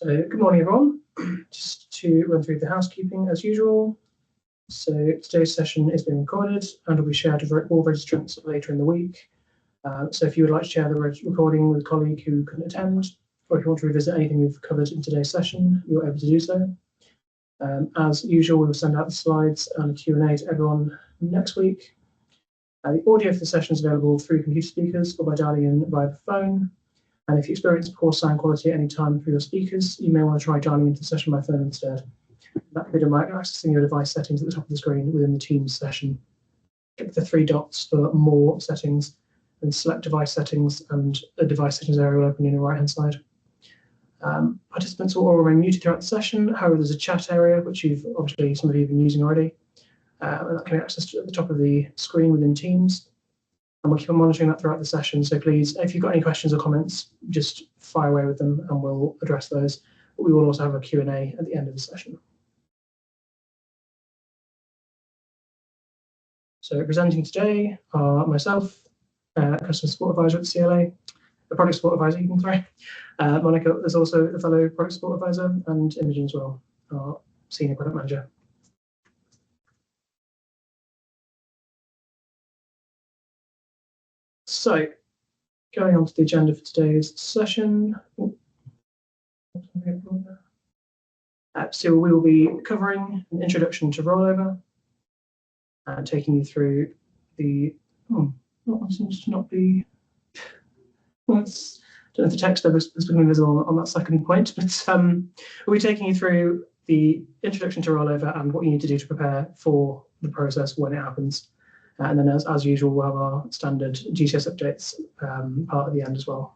Good morning, everyone. Just to run through the housekeeping as usual. So today's session is being recorded and will be shared with all registrants later in the week. So if you would like to share the recording with a colleague who couldn't attend, or if you want to revisit anything we've covered in today's session, you're able to do so. As usual, we'll send out the slides and a Q&A to everyone next week. The audio for the session is available through computer speakers or by dialing in via the phone. And if you experience poor sound quality at any time through your speakers, you may want to try dialing into the session by phone instead. That can be done by accessing your device settings at the top of the screen within the Teams session. Click the three dots for more settings and select device settings, and a device settings area will open in the right-hand side. Participants will all remain muted throughout the session. However, there's a chat area, which some of you have been using already. And that can be accessed at the top of the screen within Teams. And we'll keep on monitoring that throughout the session. So please, if you've got any questions or comments, just fire away with them and we'll address those. But we will also have a Q&A at the end of the session. So presenting today are myself, Customer Support Advisor at CLA, the Product Support Advisor, Monica is also a fellow Product Support Advisor, and Imogen as well, our Senior Product Manager. So, going on to the agenda for today's session. So we will be covering an introduction to rollover and taking you through the. That seems to not be. Don't know if the text is becoming visible on that second point, but we'll be taking you through the introduction to rollover and what you need to do to prepare for the process when it happens. And then, as usual, we'll have our standard DCS updates part at the end as well,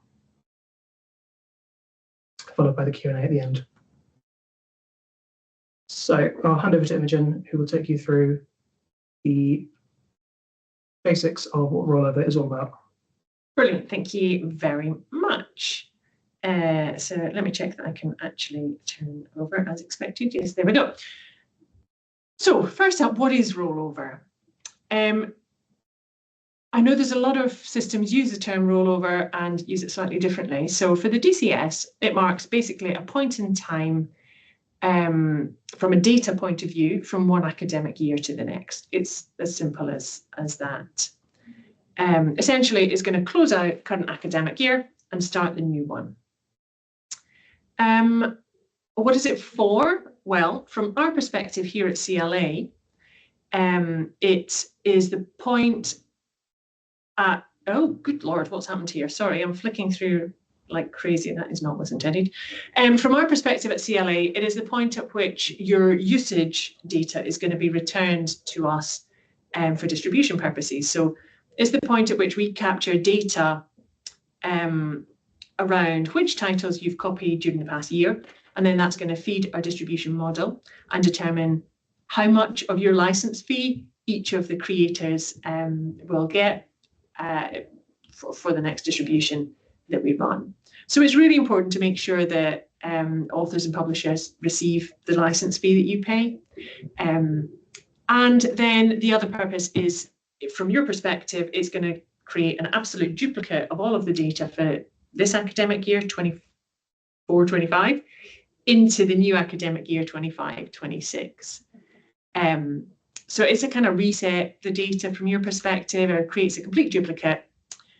followed by the Q&A at the end. So I'll hand over to Imogen, who will take you through the basics of what rollover is all about. Brilliant, thank you very much. So let me check that I can actually turn over as expected. Yes, there we go. So first up, what is rollover? I know there's a lot of systems use the term rollover and use it slightly differently. So for the DCS, it marks basically a point in time from a data point of view from one academic year to the next. It's as simple as that. Essentially, it's going to close out current academic year and start the new one. What is it for? Well, from our perspective here at CLA, it is the point at, oh, good Lord, what's happened here? Sorry, I'm flicking through like crazy. That is not what's intended. From our perspective at CLA, it is the point at which your usage data is going to be returned to us for distribution purposes. So it's the point at which we capture data around which titles you've copied during the past year, and then that's going to feed our distribution model and determine how much of your license fee each of the creators will get for the next distribution that we run. So it's really important to make sure that authors and publishers receive the license fee that you pay. And then the other purpose is, from your perspective, it's going to create an absolute duplicate of all of the data for this academic year, 24-25, into the new academic year, 25-26. So it's a kind of reset the data from your perspective, or creates a complete duplicate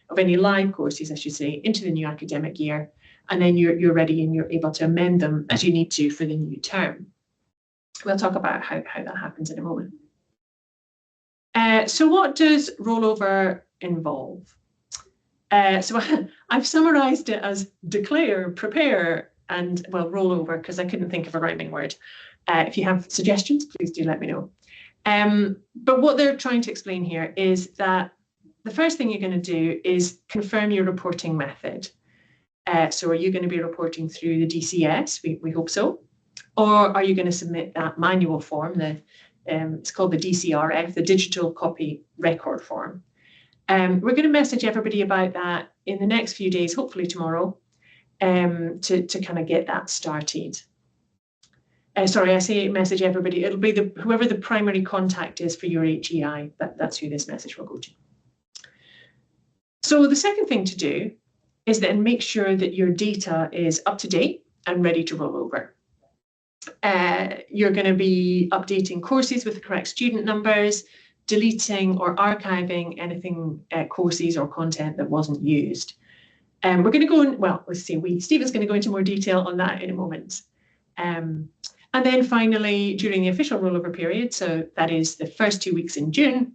of any live courses, I should say, into the new academic year. And then you're ready and you're able to amend them as you need to for the new term. We'll talk about how that happens in a moment. So what does rollover involve? So I've summarized it as declare, prepare, and, well, rollover, because I couldn't think of a rhyming word. If you have suggestions, please do let me know. But what they're trying to explain here is that the first thing you're going to do is confirm your reporting method. So are you going to be reporting through the DCS? We hope so. Or are you going to submit that manual form? It's called the DCRF, the Digital Copy Record Form. We're going to message everybody about that in the next few days, hopefully tomorrow, to kind of get that started. Sorry, I say message everybody. It'll be whoever the primary contact is for your HEI. That's who this message will go to. So the second thing to do is then make sure that your data is up to date ready to roll over. You're going to be updating courses with the correct student numbers, deleting or archiving anything, courses or content that wasn't used. We're going to go in, well, let's see, Stephen's going to go into more detail on that in a moment. And then finally, during the official rollover period, so that is the first 2 weeks in June,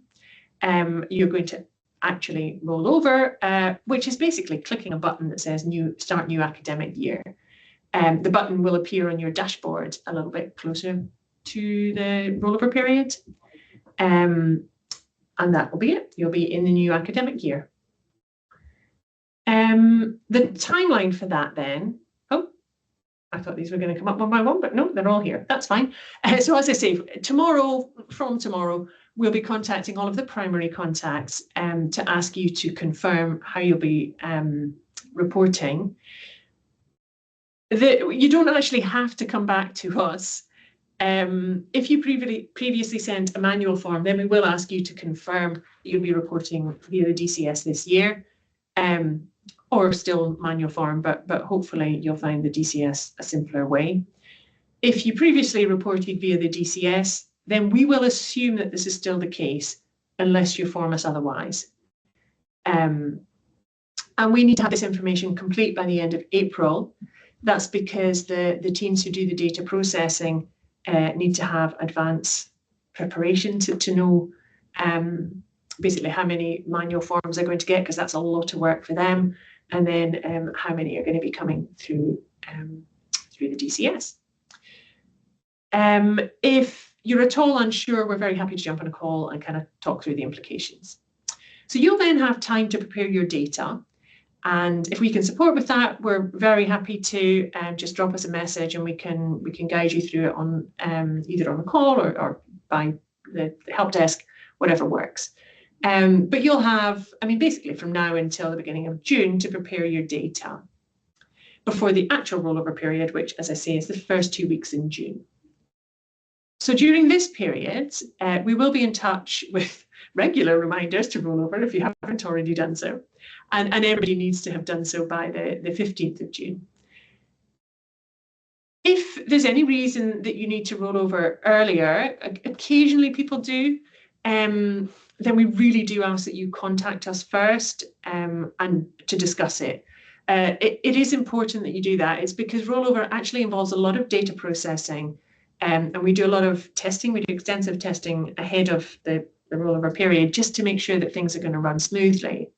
you're going to actually roll over, which is basically clicking a button that says start new academic year. The button will appear on your dashboard a little bit closer to the rollover period. And that will be it. You'll be in the new academic year. The timeline for that then, oh, I thought these were going to come up one by one, but no, they're all here. That's fine. So as I say, from tomorrow, we'll be contacting all of the primary contacts to ask you to confirm how you'll be reporting. You don't actually have to come back to us. If you previously sent a manual form, then we will ask you to confirm that you'll be reporting via the DCS this year, or still manual form, but hopefully you'll find the DCS a simpler way. If you previously reported via the DCS, then we will assume that this is still the case unless you inform us otherwise. And we need to have this information complete by the end of April. That's because the teams who do the data processing need to have advance preparation to know basically how many manual forms they're going to get, because that's a lot of work for them, and then how many are going to be coming through the DCS. If you're at all unsure, we're very happy to jump on a call and kind of talk through the implications. So you'll then have time to prepare your data. And if we can support with that, we're very happy to just drop us a message, and we can guide you through it on either on a call or by the help desk, whatever works. But you'll have, I mean, basically from now until the beginning of June to prepare your data before the actual rollover period, which, as I say, is the first 2 weeks in June. So during this period, we will be in touch with regular reminders to roll over if you haven't already done so. And everybody needs to have done so by the 15th of June. If there's any reason that you need to roll over earlier, occasionally people do, then we really do ask that you contact us first and to discuss it. It is important that you do that. It's because rollover actually involves a lot of data processing, and we do a lot of testing. We do extensive testing ahead of the rollover period just to make sure that things are going to run smoothly.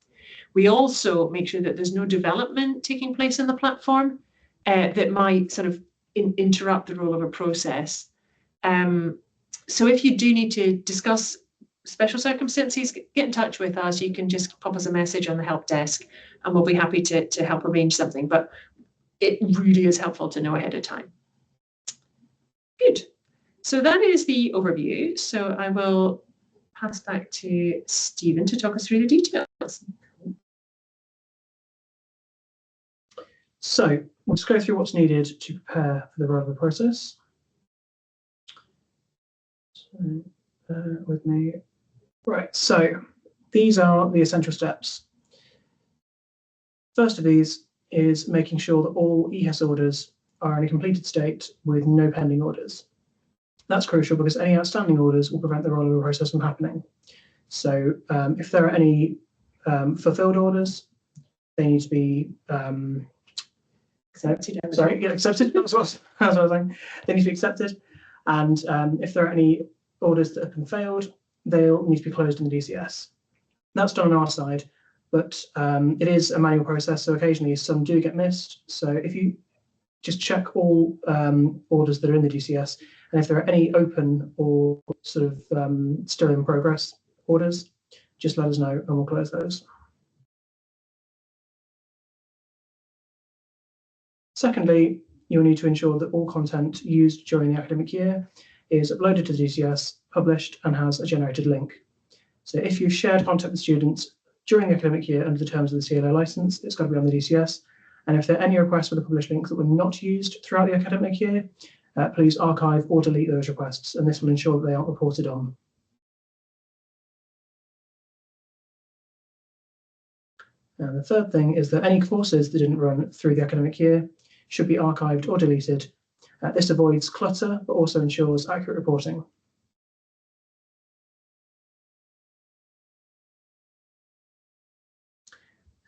We also make sure that there's no development taking place in the platform that might sort of interrupt the rollover process. So if you do need to discuss special circumstances, get in touch with us. You can just pop us a message on the help desk and we'll be happy to help arrange something. But it really is helpful to know ahead of time. Good. So that is the overview. So I will pass back to Stephen to talk us through the details. So we'll just go through what's needed to prepare for the rollover process. So bear with me. Right, so these are the essential steps. First of these is making sure that all EHES orders are in a completed state with no pending orders. That's crucial because any outstanding orders will prevent the rollover process from happening. So if there are any fulfilled orders, they need to be accepted. Accepted. That's what I was saying. They need to be accepted. And if there are any orders that have been failed, they'll need to be closed in the DCS. That's done on our side, but it is a manual process, so occasionally some do get missed. So if you just check all orders that are in the DCS, and if there are any open or sort of still in progress orders, just let us know and we'll close those. Secondly, you'll need to ensure that all content used during the academic year is uploaded to the DCS, published, and has a generated link. So if you've shared content with students during the academic year under the terms of the CLO license, it's got to be on the DCS. And if there are any requests for the published links that were not used throughout the academic year, please archive or delete those requests, and this will ensure that they aren't reported on. And the third thing is that any courses that didn't run through the academic year should be archived or deleted. This avoids clutter, but also ensures accurate reporting.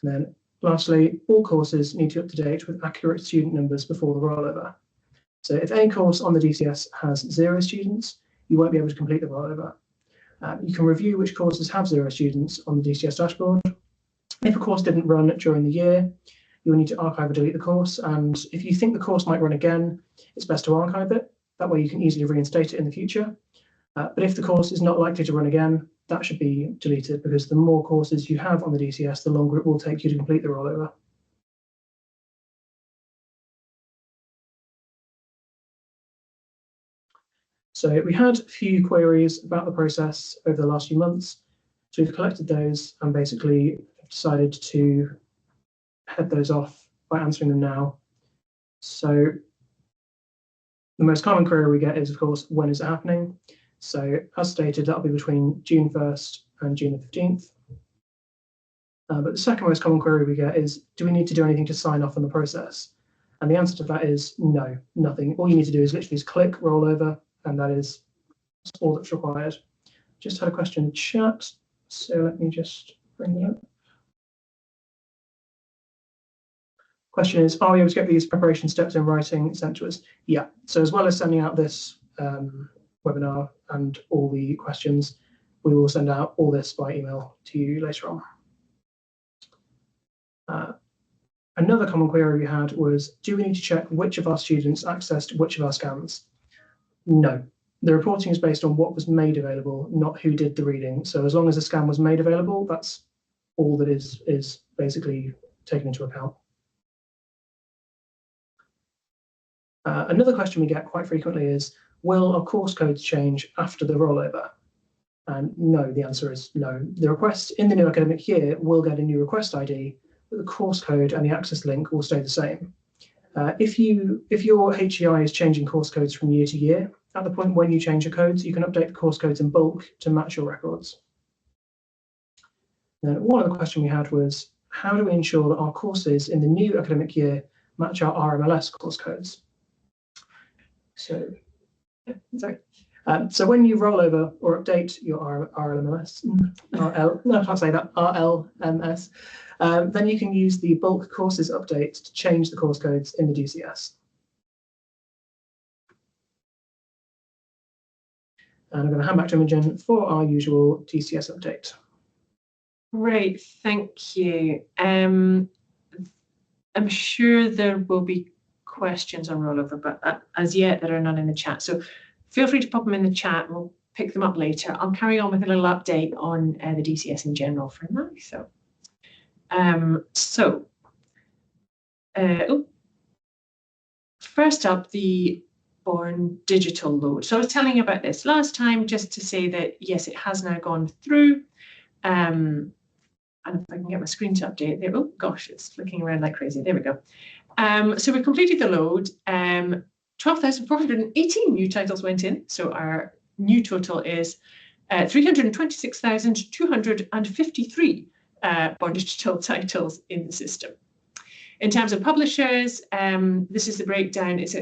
And then lastly, all courses need to be up to date with accurate student numbers before the rollover. So if any course on the DCS has 0 students, you won't be able to complete the rollover. You can review which courses have 0 students on the DCS dashboard. If a course didn't run during the year, you'll need to archive or delete the course. And if you think the course might run again, it's best to archive it. That way you can easily reinstate it in the future. But if the course is not likely to run again, that should be deleted, because the more courses you have on the DCS, the longer it will take you to complete the rollover. So we had a few queries about the process over the last few months. So we've collected those and basically decided to head those off by answering them now. So the most common query we get is, of course, when is it happening? So as stated, that'll be between June 1st and June the 15th. But the second most common query we get is, do we need to do anything to sign off on the process? And the answer to that is no, nothing. All you need to do is literally click rollover, and that's all that's required. Just had a question in the chat, so let me just bring it up. Question is, are we able to get these preparation steps in writing sent to us? Yeah, so as well as sending out this webinar and all the questions, we will send out all this by email to you later on. Another common query we had was, do we need to check which of our students accessed which of our scans? No, the reporting is based on what was made available, not who did the reading. So as long as a scan was made available, that's all that is basically taken into account. Another question we get quite frequently is, will our course codes change after the rollover? And no, the answer is no. The request in the new academic year will get a new request ID, but the course code and the access link will stay the same. If your HEI is changing course codes from year to year, at the point when you change your codes, you can update the course codes in bulk to match your records. Then one other question we had was, how do we ensure that our courses in the new academic year match our RMLS course codes? So when you roll over or update your RLMS, no, I can't say that, RLMS, then you can use the bulk courses update to change the course codes in the DCS. And I'm going to hand back to Imogen for our usual DCS update. Great, thank you. I'm sure there will be questions on rollover, but as yet there are none in the chat. So feel free to pop them in the chat and we'll pick them up later. I'll carry on with a little update on the DCS in general for now. First up, the Born digital load. So I was telling you about this last time, just to say that yes, it has now gone through. And if I can get my screen to update there, oh gosh, it's flicking around like crazy. There we go. So we completed the load. 12,418 new titles went in. So our new total is 326,253 Born digital titles in the system. In terms of publishers, this is the breakdown. It's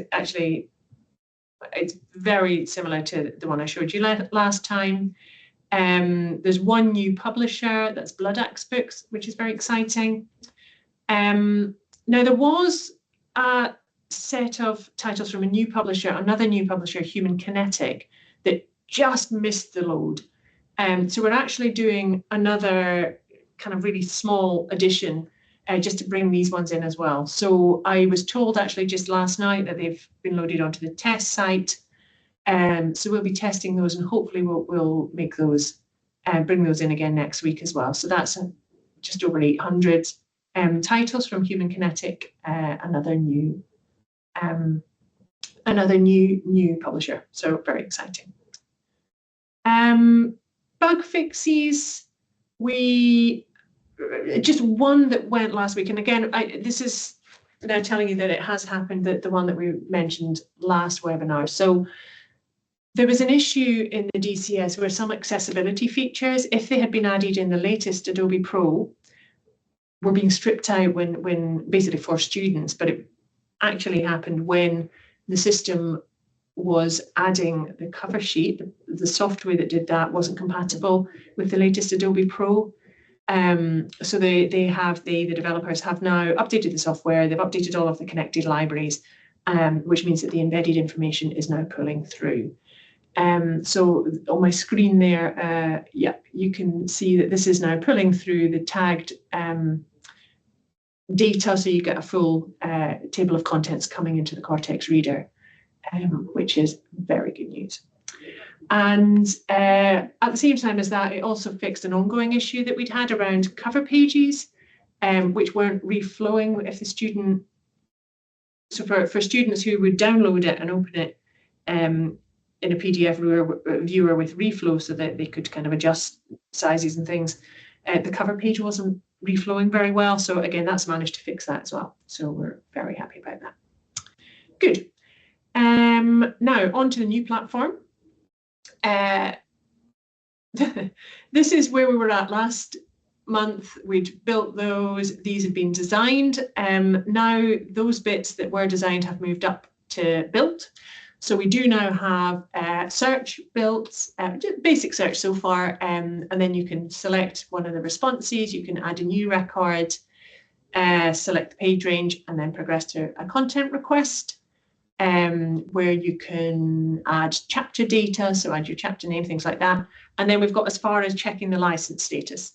very similar to the one I showed you last time. There's one new publisher, that's Blood Axe Books, which is very exciting. Now, there was a set of titles from a new publisher, another new publisher, Human Kinetic, that just missed the load. So we're actually doing another kind of really small addition just to bring these ones in as well. So I was told actually just last night that they've been loaded onto the test site. So we'll be testing those and hopefully we'll make those bring those in again next week as well. So that's just over 800 titles from Human Kinetic, another new publisher. So very exciting. Bug fixes, just one that went last week, and again, this is now telling you that it has happened, that the one that we mentioned last webinar. So there was an issue in the DCS where some accessibility features, if they had been added in the latest Adobe Pro, were being stripped out when basically for students, but actually happened when the system was adding the cover sheet. The software that did that wasn't compatible with the latest Adobe Pro. So the developers have now updated the software. They've updated all of the connected libraries, which means that the embedded information is now pulling through. So on my screen there, yeah, you can see that this is now pulling through the tagged data, so you get a full table of contents coming into the Cortex reader, which is very good news. And at the same time as that, it also fixed an ongoing issue that we'd had around cover pages, which weren't reflowing if the student. So for students who would download it and open it in a PDF viewer with reflow, so that they could kind of adjust sizes and things, the cover page wasn't reflowing very well. So again, that's managed to fix that as well. So we're very happy about that. Good. Now on to the new platform. This is where we were at last month. We'd built those. These have been designed. Now those bits that were designed have moved up to built. So we do now have search built, basic search so far, and then you can select one of the responses. You can add a new record, select the page range, and then progress to a content request, where you can add chapter data, so add your chapter name, things like that. And then we've got as far as checking the license status.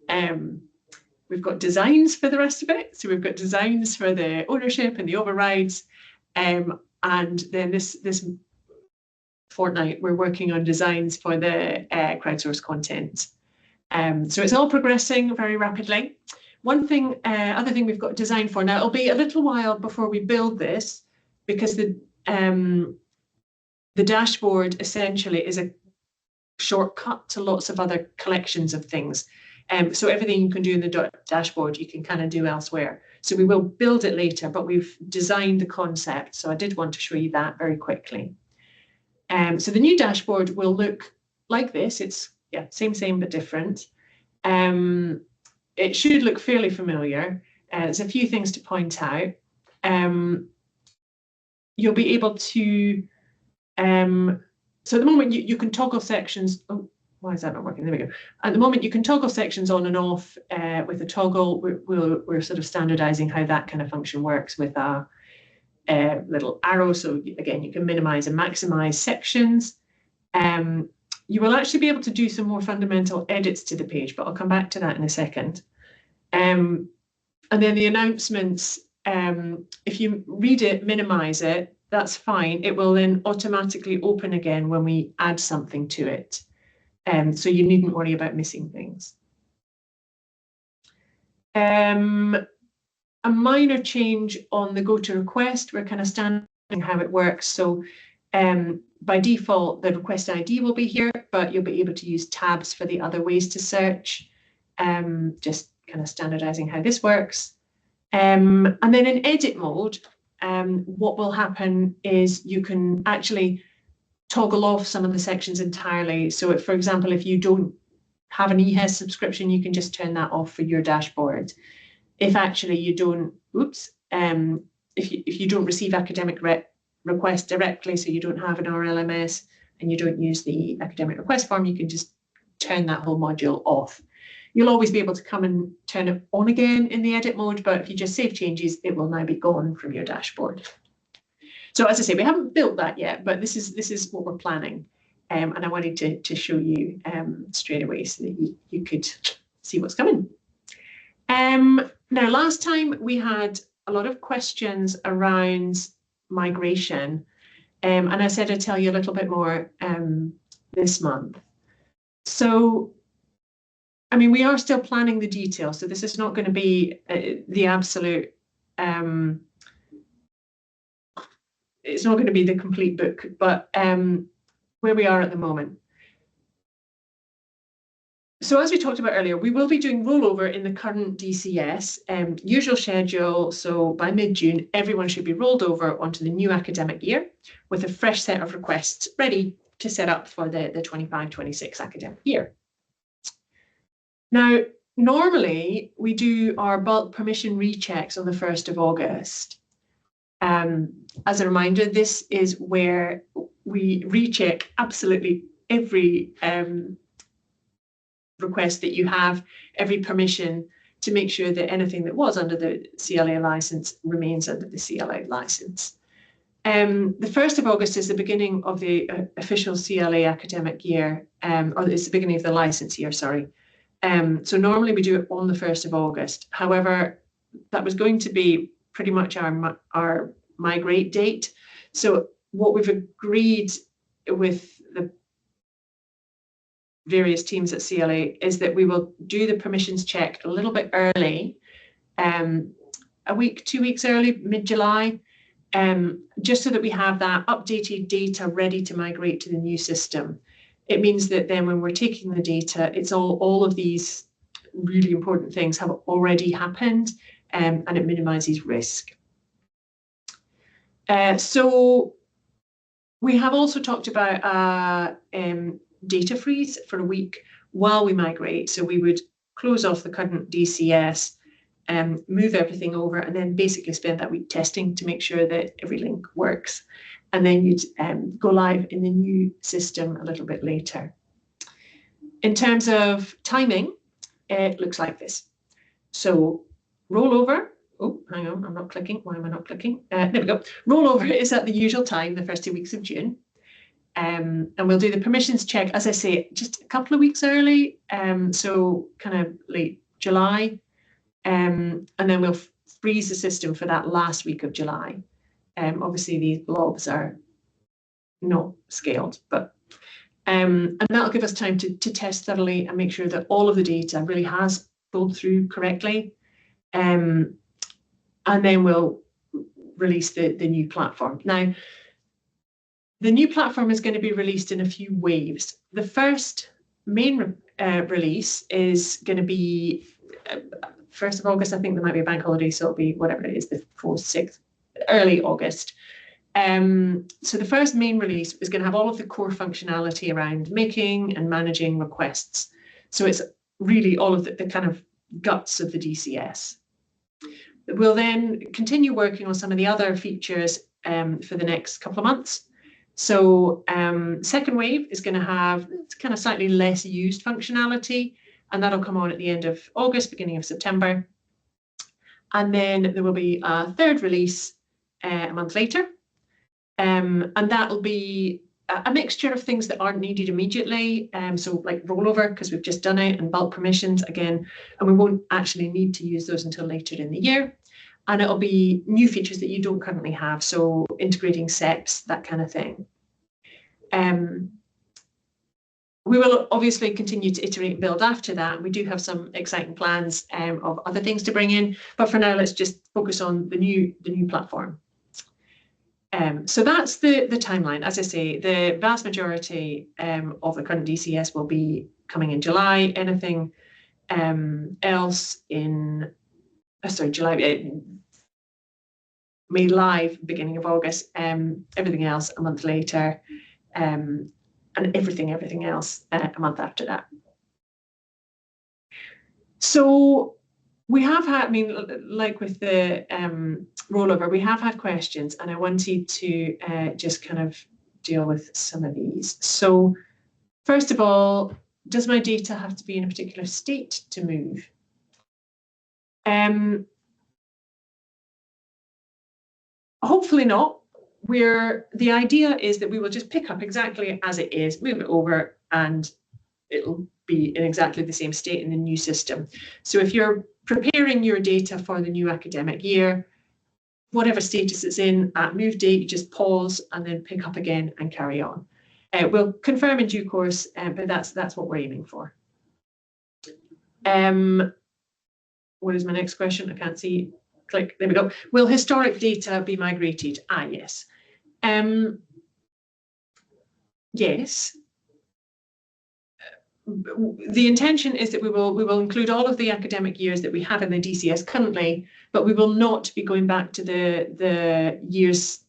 We've got designs for the rest of it. So we've got designs for the ownership and the overrides. And then this fortnight, we're working on designs for the crowdsourced content. So it's all progressing very rapidly. One thing, other thing we've got designed for now, it'll be a little while before we build this, because the dashboard essentially is a shortcut to lots of other collections of things. So everything you can do in the dashboard, you can kind of do elsewhere. So we will build it later, but we've designed the concept. So I did want to show you that very quickly. So the new dashboard will look like this. It's same, but different. It should look fairly familiar. There's a few things to point out. You'll be able to, so at the moment you can toggle sections. Oh, why is that not working? There we go. At the moment you can toggle sections on and off with a toggle. We're sort of standardizing how that kind of function works with a little arrow. So again, you can minimize and maximize sections. You will actually be able to do some more fundamental edits to the page, but I'll come back to that in a second. And then the announcements, if you read it, minimize it, that's fine. It will then automatically open again when we add something to it. So you needn't worry about missing things. A minor change on the go to request, we're kind of standardizing how it works. So by default, the request ID will be here, but you'll be able to use tabs for the other ways to search. Just kind of standardizing how this works. And then in edit mode, what will happen is you can actually toggle off some of the sections entirely. So if, for example, if you don't have an HEIs subscription, you can just turn that off for your dashboard. If actually you don't, if you don't receive academic requests directly, so you don't have an RLMS and you don't use the academic request form, you can just turn that whole module off. You'll always be able to come and turn it on again in the edit mode, but if you just save changes, it will now be gone from your dashboard. So as I say, we haven't built that yet, but this is what we're planning. And I wanted to show you straight away so that you could see what's coming. Now, last time we had a lot of questions around migration, and I said I'd tell you a little bit more this month. So, I mean, we are still planning the details, so this is not going to be the absolute, it's not going to be the complete book, but where we are at the moment. So as we talked about earlier, we will be doing rollover in the current DCS, usual schedule. So by mid-June, everyone should be rolled over onto the new academic year with a fresh set of requests ready to set up for the 25-26 academic year. Now, normally we do our bulk permission rechecks on the 1st of August. As a reminder, this is where we recheck absolutely every request that you have, every permission, to make sure that anything that was under the CLA license remains under the CLA license. The 1st of August is the beginning of the official CLA academic year, or it's the beginning of the license year, sorry. So normally we do it on the 1st of August. However, that was going to be pretty much our migrate date. So what we've agreed with the various teams at CLA is that we will do the permissions check a little bit early, a week, 2 weeks early, mid-July, just so that we have that updated data ready to migrate to the new system. It means that then when we're taking the data, it's all of these really important things have already happened, and it minimizes risk. So we have also talked about data freeze for a week while we migrate. So we would close off the current DCS, move everything over, and then basically spend that week testing to make sure that every link works. And then you'd go live in the new system a little bit later. In terms of timing, it looks like this. So rollover, oh, hang on, I'm not clicking. Why am I not clicking? There we go. Rollover is at the usual time, the first 2 weeks of June. And we'll do the permissions check, as I say, just a couple of weeks early, so kind of late July. And then we'll freeze the system for that last week of July. Obviously, these blobs are not scaled, but and that'll give us time to test thoroughly and make sure that all of the data really has pulled through correctly. And then we'll release the new platform. Now, the new platform is going to be released in a few waves. The first main release is going to be 1st of August. I think there might be a bank holiday, so it'll be whatever it is, the 4th, 6th, early August. So the first main release is going to have all of the core functionality around making and managing requests. So it's really all of the kind of guts of the DCS. We'll then continue working on some of the other features for the next couple of months. So second wave is going to have kind of slightly less used functionality, and that'll come on at the end of August, beginning of September. And then there will be a third release a month later. And that'll be a mixture of things that aren't needed immediately. So like rollover, because we've just done it, and bulk permissions again, and we won't actually need to use those until later in the year. And it'll be new features that you don't currently have. So integrating SEPs, that kind of thing. We will obviously continue to iterate and build after that. We do have some exciting plans of other things to bring in, but for now, let's just focus on the new platform. So that's the timeline. As I say, the vast majority of the current DCS will be coming in July. Anything else in July, May live beginning of August. Everything else a month later, and everything else a month after that. So we have had, I mean, like with the rollover, we have had questions, and I wanted to just kind of deal with some of these. So first of all, does my data have to be in a particular state to move? Hopefully not. The idea is that we will just pick up exactly as it is, move it over, and it'll be in exactly the same state in the new system. So if you're preparing your data for the new academic year, whatever status it's in at move date, you just pause and then pick up again and carry on. We'll confirm in due course, but that's what we're aiming for. What is my next question? I can't see. Click, there we go. Will historic data be migrated? Yes. Yes. The intention is that we will include all of the academic years that we have in the DCS currently, but we will not be going back to the years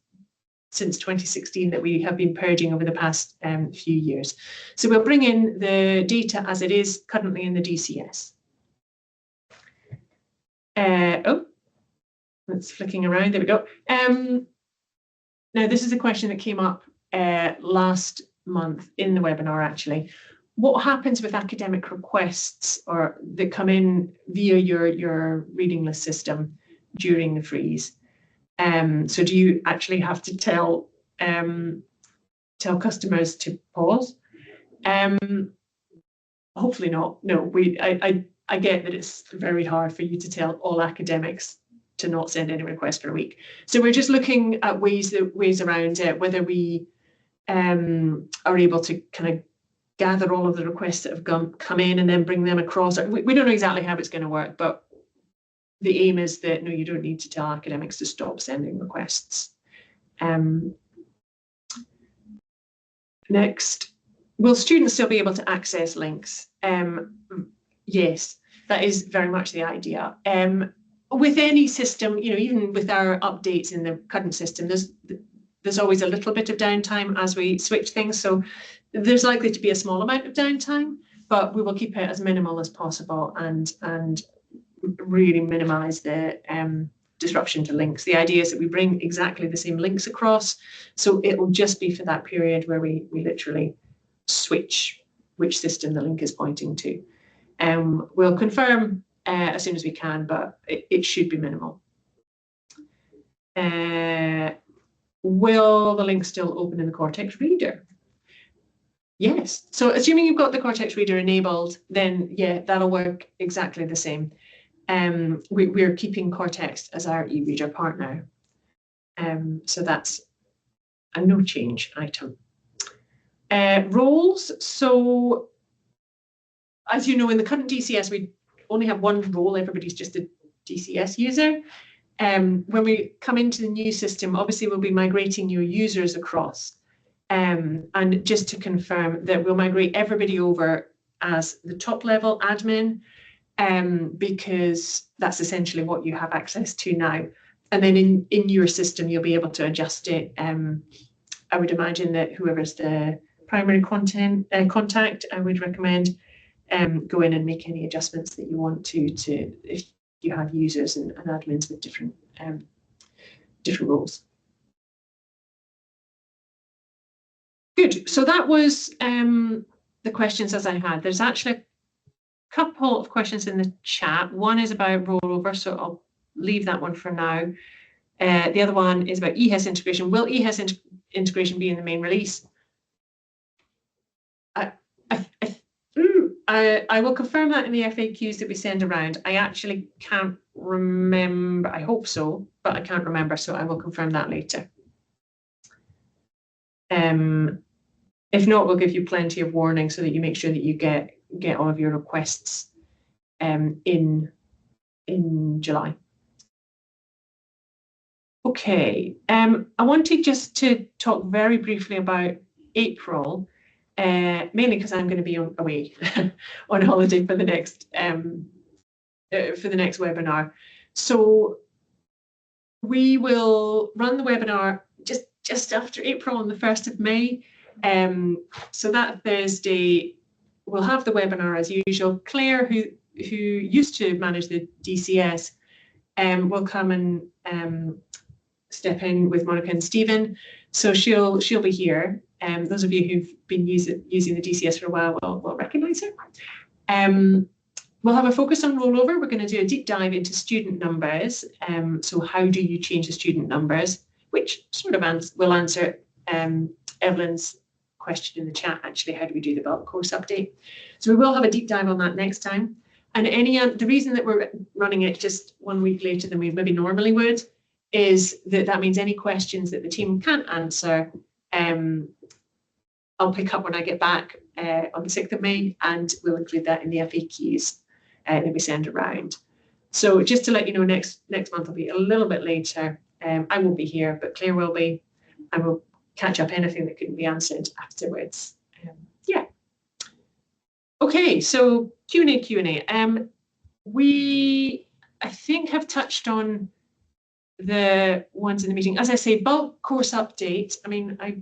since 2016 that we have been purging over the past few years. So we'll bring in the data as it is currently in the DCS. It's flicking around. There we go. Now, this is a question that came up last month in the webinar, actually. What happens with academic requests or that come in via your reading list system during the freeze? So do you actually have to tell customers to pause? Hopefully not. No, I get that it's very hard for you to tell all academics to not send any requests for a week. So we're just looking at ways around it, whether we are able to kind of gather all of the requests that have come in and then bring them across. We don't know exactly how it's going to work, but the aim is that, no, you don't need to tell academics to stop sending requests. Next, will students still be able to access links? Yes, that is very much the idea. With any system, even with our updates in the current system, there's always a little bit of downtime as we switch things. So there's likely to be a small amount of downtime, but we will keep it as minimal as possible and really minimize the disruption to links. The idea is that we bring exactly the same links across. So it will just be for that period where we literally switch which system the link is pointing to. We'll confirm as soon as we can, but it should be minimal. Will the link still open in the Cortex Reader? Yes. So assuming you've got the Cortex Reader enabled, then yeah, that'll work exactly the same. We're keeping Cortex as our e-reader partner. So that's a no change item. Roles. So as you know, in the current DCS, we only have one role. Everybody's just a DCS user. When we come into the new system, obviously we'll be migrating your users across. And just to confirm that we'll migrate everybody over as the top level admin, because that's essentially what you have access to now. And then in your system, you'll be able to adjust it. I would imagine that whoever's the primary contact, I would recommend go in and make any adjustments that you want to if you have users and admins with different roles. Good. So that was the questions as I had. There's actually a couple of questions in the chat. One is about rollover, so I'll leave that one for now. The other one is about EHEIs integration. Will EHEIs integration be in the main release? I will confirm that in the FAQs that we send around. I actually can't remember. I hope so, but I can't remember, so I will confirm that later. If not, we'll give you plenty of warning so that you make sure that you get all of your requests in July. Okay, I wanted just to talk very briefly about April. Mainly because I'm going to be away on holiday for the next webinar. So we will run the webinar just after April on the 1st of May. So that Thursday we'll have the webinar as usual. Claire, who used to manage the DCS, will come and step in with Monica and Stephen. So she'll be here. Those of you who've been using the DCS for a while will recognise her. We'll have a focus on rollover. We're going to do a deep dive into student numbers. So how do you change the student numbers? Which sort of will answer Evelyn's question in the chat, actually, how do we do the bulk course update? So we will have a deep dive on that next time. And the reason that we're running it just 1 week later than we maybe normally would is that means any questions that the team can't answer, I'll pick up when I get back on the 6th of May, and we'll include that in the FAQs that we send around. So just to let you know, next month will be a little bit later. I won't be here, but Claire will be, and we'll catch up anything that couldn't be answered afterwards. Yeah. Okay, so Q&A. We, I think, have touched on the ones in the meeting. As I say, bulk course update. I mean, I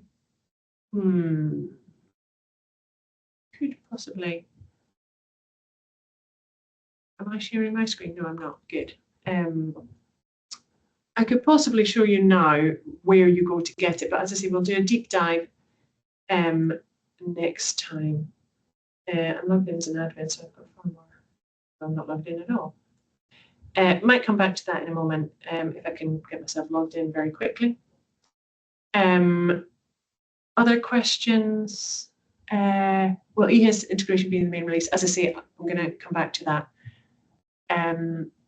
could possibly. Am I sharing my screen? No, I'm not. Good. I could possibly show you now where you go to get it, but as I say, we'll do a deep dive next time. I'm logged in as an admin, so I've got far more. I'm not logged in at all. Might come back to that in a moment if I can get myself logged in very quickly. Other questions? Well, EHEIS integration being the main release. As I say, I'm going to come back to that.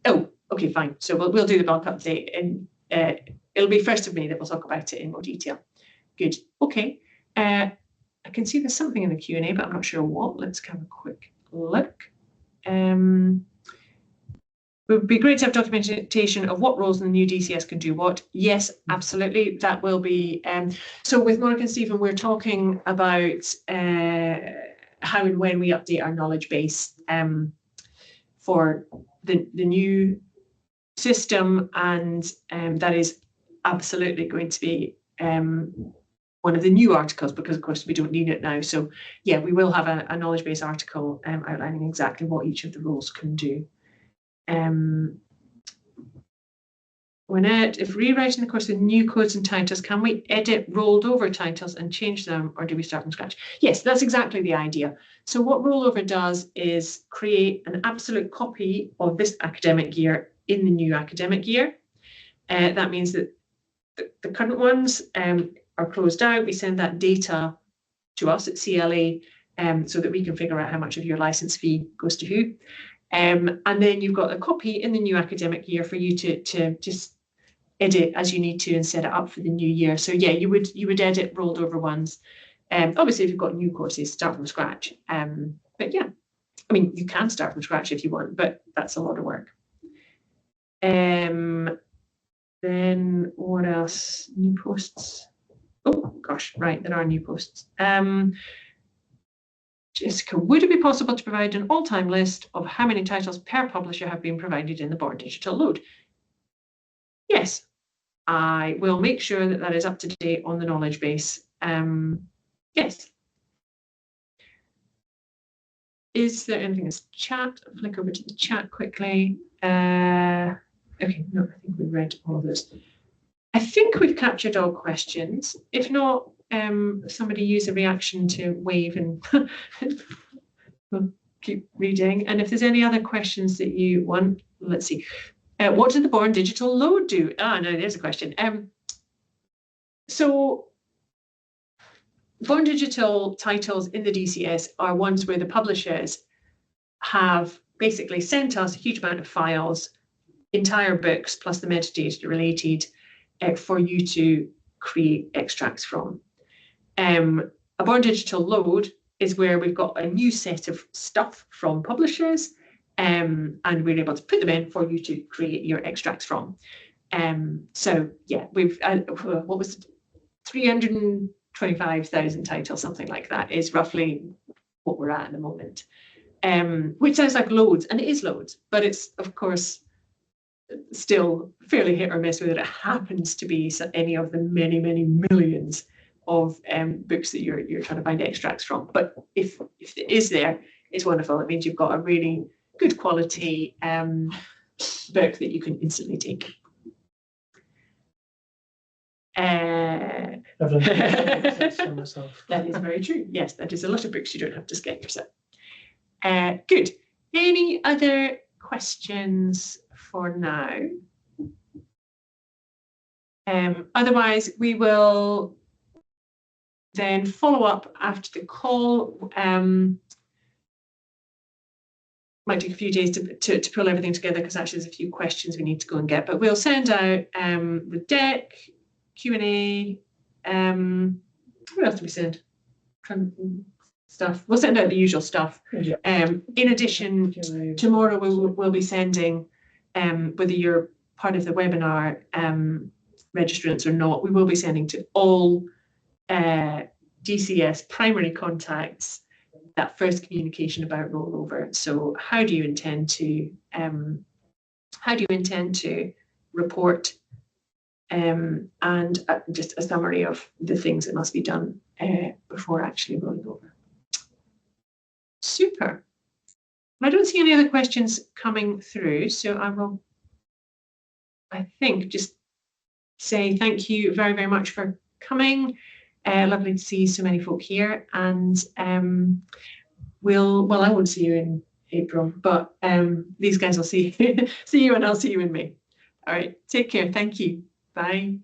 Oh, okay, fine. So we'll do the bulk update, and it'll be 1st of May that we'll talk about it in more detail. Good. Okay. I can see there's something in the Q&A, but I'm not sure what. Let's have a quick look. It would be great to have documentation of what roles in the new DCS can do what. Yes, absolutely. That will be. So with Monica and Stephen, we're talking about how and when we update our knowledge base for the new system, and that is absolutely going to be one of the new articles, because of course we don't need it now. So yeah, we will have a knowledge base article outlining exactly what each of the roles can do. If rewriting the course with new codes and titles, can we edit rolled over titles and change them, or do we start from scratch? Yes, that's exactly the idea. So what rollover does is create an absolute copy of this academic year in the new academic year. That means that the current ones are closed out. We send that data to us at CLA so that we can figure out how much of your license fee goes to who. And then you've got a copy in the new academic year for you to just edit as you need to and set it up for the new year. So yeah, you would edit rolled over ones. Obviously, if you've got new courses, start from scratch. But yeah, I mean, you can start from scratch if you want, but that's a lot of work. Then what else? New posts. Oh gosh, right, there are new posts. Jessica, would it be possible to provide an all-time list of how many titles per publisher have been provided in the Born Digital Load? Yes, I will make sure that that is up to date on the knowledge base. Yes. Is there anything in chat? I'll flick over to the chat quickly. Okay, no, I think we've read all of this. I think we've captured all questions. If not, somebody use a reaction to wave and we'll keep reading. And if there's any other questions that you want, let's see. What did the Born Digital Load do? No, there's a question. So Born Digital titles in the DCS are ones where the publishers have basically sent us a huge amount of files, entire books, plus the metadata related, for you to create extracts from. A Born Digital Load is where we've got a new set of stuff from publishers, and we're able to put them in for you to create your extracts from. So yeah, we've what was it? 325,000 titles, something like that, is roughly what we're at the moment. Which sounds like loads, and it is loads, but it's of course still fairly hit or miss whether it happens to be any of the many, many millions of books that you're trying to find extracts from. But if it is there, it's wonderful. It means you've got a really good quality book that you can instantly take. That is very true. Yes, that is a lot of books you don't have to scan yourself. Good. Any other questions for now? Otherwise, we will then follow up after the call. Might take a few days to pull everything together because actually there's a few questions we need to go and get. But we'll send out the deck, Q&A. What else do we send? Stuff. We'll send out the usual stuff. Yeah. In addition, tomorrow we'll be sending, whether you're part of the webinar registrants or not, we will be sending to all DCS primary contacts that first communication about rollover. So how do you intend to report, and just a summary of the things that must be done before actually rolling over. Super. I don't see any other questions coming through, so I think just say thank you very, very much for coming. Lovely to see so many folk here, and I won't see you in April, but these guys will see you, and I'll see you in May. All right, take care. Thank you. Bye.